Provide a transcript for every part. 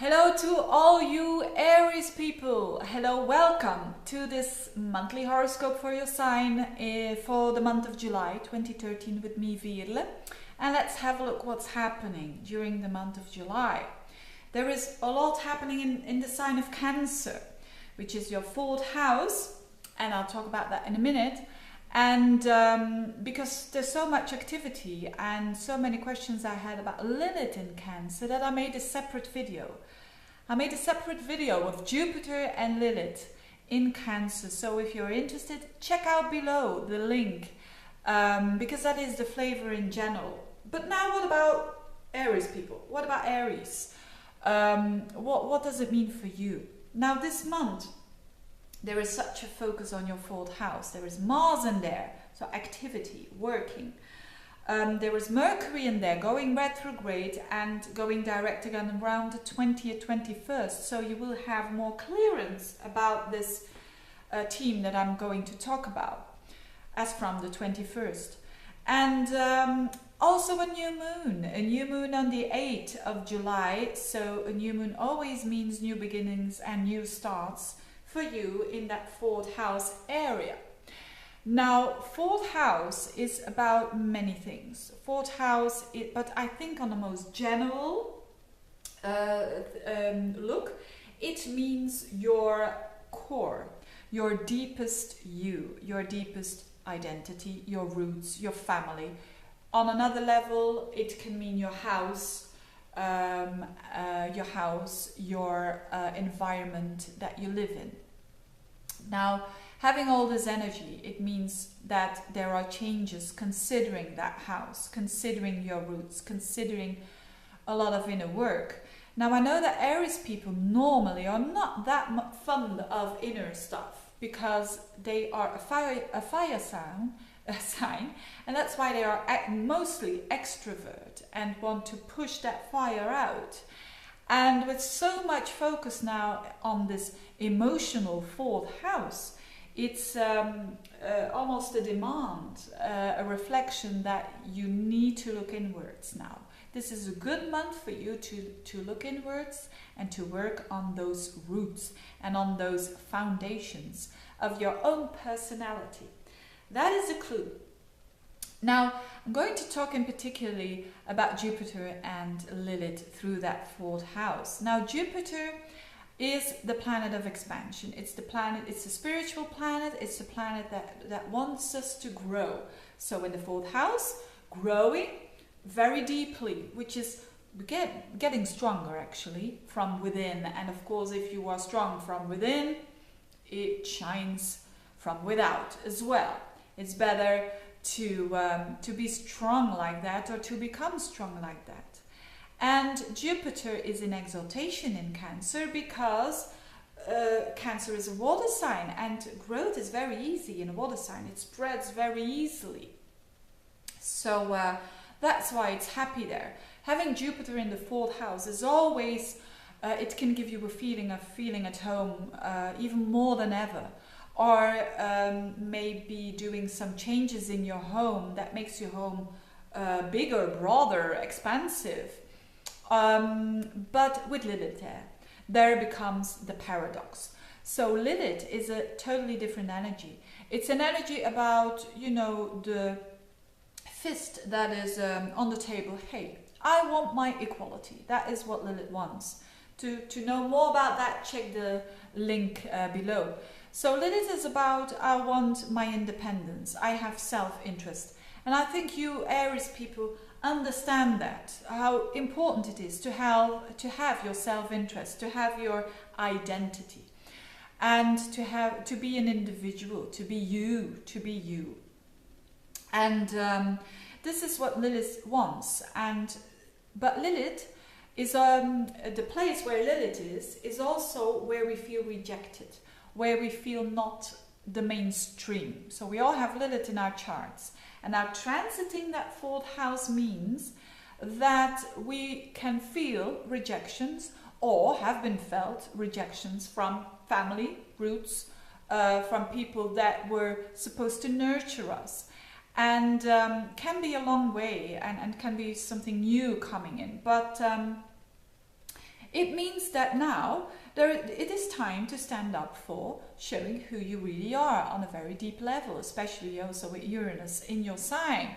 Hello to all you Aries people. Hello, welcome to this monthly horoscope for your sign for the month of July 2013 with me, Veerle. And let's have a look what's happening during the month of July. There is a lot happening in the sign of Cancer, which is your fourth house, and I'll talk about that in a minute. And because there's so much activity and so many questions I had about Lilith in Cancer that I made a separate video. I made a separate video of Jupiter and Lilith in Cancer. So if you're interested, check out below the link because that is the flavor in general. But now what about Aries people? What about Aries? What does it mean for you? Now this month, there is such a focus on your fourth house. There is Mars in there, so activity, working. There is Mercury in there, going retrograde and going direct again around the 20th, 21st. So you will have more clearance about this theme that I'm going to talk about as from the 21st. And also a new moon on the 8th of July. So a new moon always means new beginnings and new starts for you in that fourth house area. Now, fourth house is about many things. Fourth house, but I think on the most general look, it means your core, your deepest you, your deepest identity, your roots, your family. On another level, it can mean your house, your environment that you live in. Now, having all this energy, it means that there are changes considering that house, considering your roots, considering a lot of inner work. Now, I know that Aries people normally are not that fond of inner stuff because they are a fire sign, and that's why they are mostly extrovert and want to push that fire out. And with so much focus now on this emotional fourth house, it's almost a demand, a reflection that you need to look inwards now. This is a good month for you to look inwards and to work on those roots and on those foundations of your own personality. That is a clue. Now, I'm going to talk in particularly about Jupiter and Lilith through that fourth house. Now, Jupiter is the planet of expansion. It's the planet, it's a spiritual planet, it's a planet that wants us to grow. So in the fourth house, growing very deeply, which is getting stronger actually from within. And of course, if you are strong from within, it shines from without as well. It's better to be strong like that or to become strong like that. And Jupiter is in exaltation in Cancer because Cancer is a water sign and growth is very easy in a water sign. It spreads very easily. So that's why it's happy there. Having Jupiter in the fourth house is always, it can give you a feeling of feeling at home even more than ever. Or maybe doing some changes in your home that makes your home bigger, broader, expansive. But with Lilith there becomes the paradox. So Lilith is a totally different energy. It's an energy about, you know, the fist that is on the table. Hey, I want my equality. That is what Lilith wants. To know more about that, check the link below. So Lilith is about, I want my independence. I have self-interest. And I think you Aries people understand that, how important it is to have your self-interest, to have your identity, and to be an individual, to be you. And this is what Lilith wants. But Lilith is the place where Lilith is also where we feel rejected, where we feel not the mainstream. So we all have Lilith in our charts. And now transiting that fourth house means that we can feel rejections or have been felt rejections from family, roots, from people that were supposed to nurture us. And can be a long way and can be something new coming in. But It means that now it is time to stand up for showing who you really are on a very deep level, especially also with Uranus in your sign.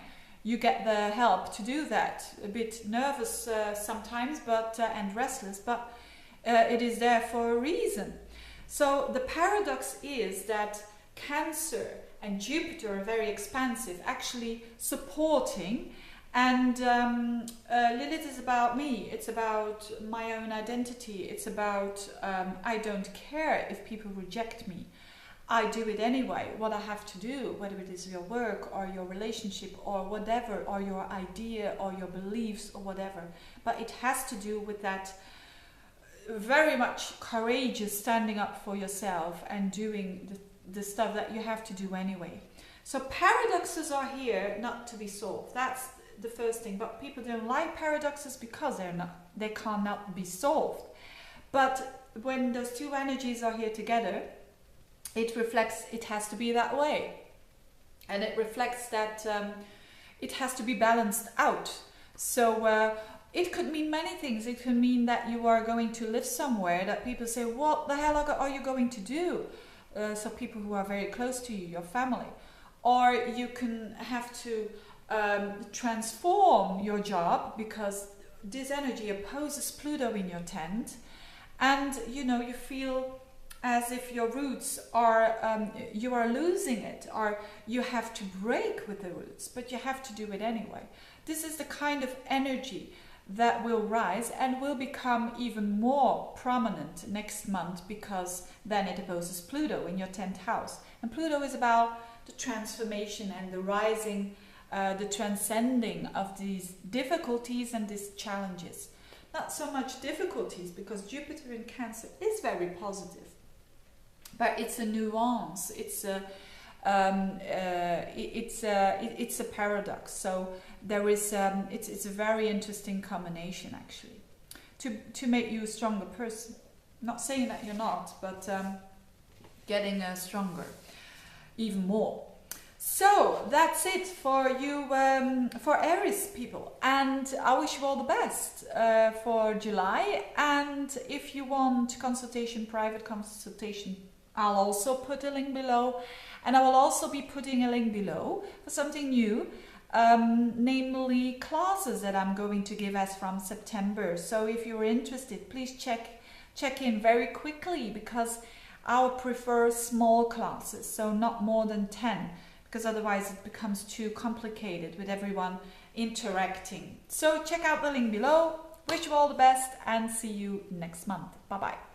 You get the help to do that. A bit nervous sometimes, but and restless, but it is there for a reason. So the paradox is that Cancer and Jupiter are very expansive, actually supporting. And Lilith is about me. It's about my own identity. It's about I don't care if people reject me. I do it anyway, what I have to do, whether it is your work or your relationship or whatever, or your idea or your beliefs or whatever. But it has to do with that very much courageous standing up for yourself and doing the stuff that you have to do anyway. So paradoxes are here not to be solved. That's the first thing. But people don't like paradoxes because they cannot be solved. But when those two energies are here together, it reflects it has to be that way. And it reflects that it has to be balanced out. So it could mean many things. It could mean that you are going to live somewhere that people say, what the hell are you going to do? So people who are very close to you, your family. Or you can have to transform your job because this energy opposes Pluto in your 10th. And you feel as if your roots are, you are losing it, or you have to break with the roots, but you have to do it anyway. This is the kind of energy that will rise and will become even more prominent next month, because then it opposes Pluto in your 10th house. And Pluto is about the transformation and the rising, the transcending of these difficulties and these challenges. Not so much difficulties, because Jupiter in Cancer is very positive. But it's a nuance. It's a paradox. So there is it's a very interesting combination actually to make you a stronger person. Not saying that you're not, but getting stronger even more. So that's it for you, for Aries people, and I wish you all the best for July. And if you want consultation, private consultation, I'll also put a link below, and I will also be putting a link below for something new, namely classes that I'm going to give as from September. So if you're interested, please check in very quickly, because I'll prefer small classes, so not more than 10, because otherwise it becomes too complicated with everyone interacting. So check out the link below. Wish you all the best and see you next month. Bye bye.